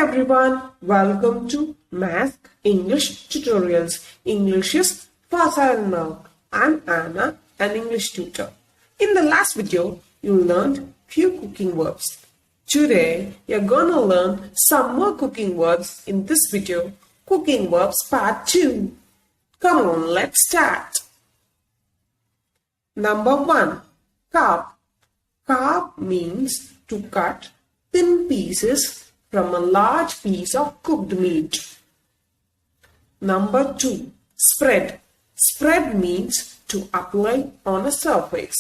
everyone, welcome to Math English Tutorials. English is facile now. I'm Anna, an English tutor. In the last video, you learned few cooking verbs. Today, you're gonna learn some more cooking verbs in this video. Cooking verbs part 2. Come on, let's start. Number 1. Carve. Carve means to cut thin pieces from a large piece of cooked meat. Number 2. Spread. Spread means to apply on a surface.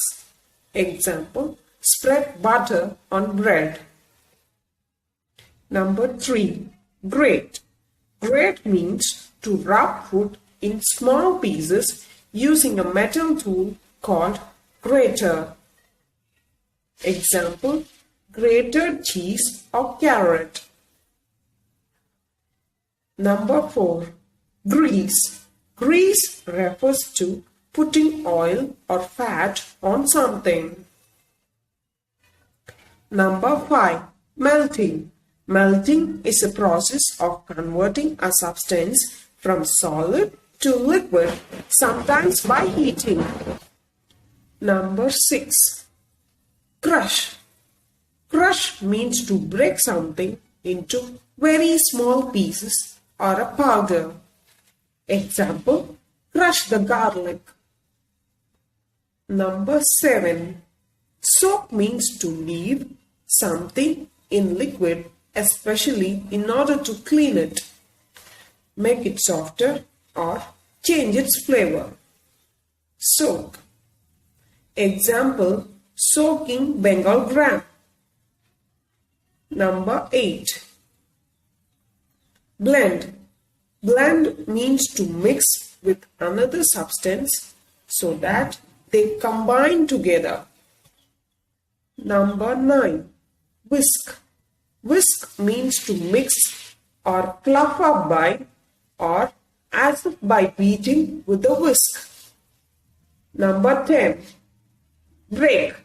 Example, spread butter on bread. Number 3. Grate. Grate means to rub food in small pieces using a metal tool called grater. Example, grated cheese or carrot. Number 4. Grease. Grease refers to putting oil or fat on something. Number 5. Melting. Melting is a process of converting a substance from solid to liquid, sometimes by heating. Number 6. Crush. Crush means to break something into very small pieces or a powder. Example, crush the garlic. Number 7. Soak means to leave something in liquid, especially in order to clean it, make it softer or change its flavor. Soak. Example, soaking Bengal gram. Number 8. Blend. Blend means to mix with another substance so that they combine together. Number 9. Whisk. Whisk means to mix or fluff up by or as if by beating with the whisk. Number 10. Break.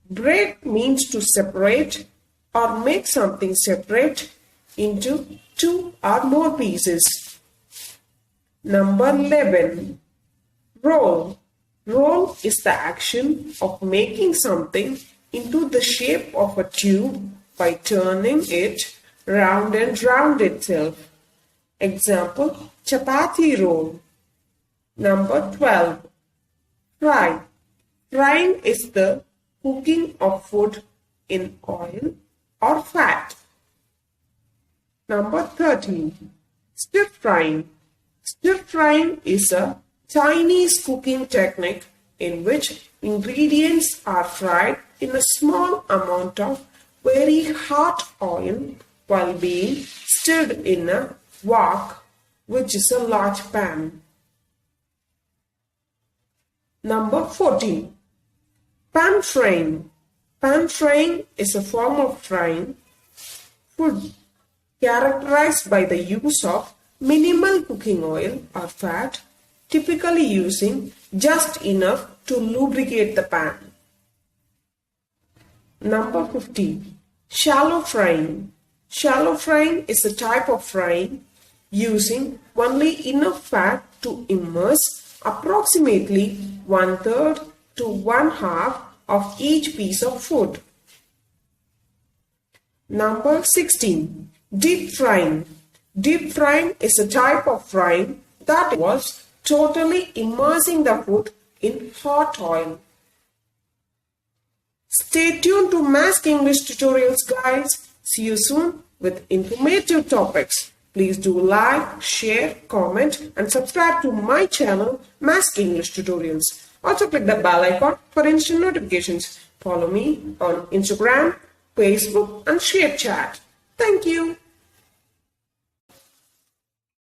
Break means to separate or make something separate into 2 or more pieces. Number 11. Roll. Roll is the action of making something into the shape of a tube by turning it round and round itself. Example, chapati roll. Number 12. Fry. Frying is the cooking of food in oil or fat. Number 13. Stir frying. Stir frying is a Chinese cooking technique in which ingredients are fried in a small amount of very hot oil while being stirred in a wok, which is a large pan. Number 14. Pan frying. Pan frying is a form of frying food characterized by the use of minimal cooking oil or fat, typically using just enough to lubricate the pan. Number 15. Shallow frying. Shallow frying is a type of frying using only enough fat to immerse approximately 1/3 to 1/2 of each piece of food. Number 16. Deep frying. Deep frying is a type of frying that involves totally immersing the food in hot oil. Stay tuned to Math English Tutorials, guys. See you soon with informative topics. Please do like, share, comment and subscribe to my channel Math English Tutorials. Also click the bell icon for instant notifications. Follow me on Instagram, Facebook and ShareChat. Thank you.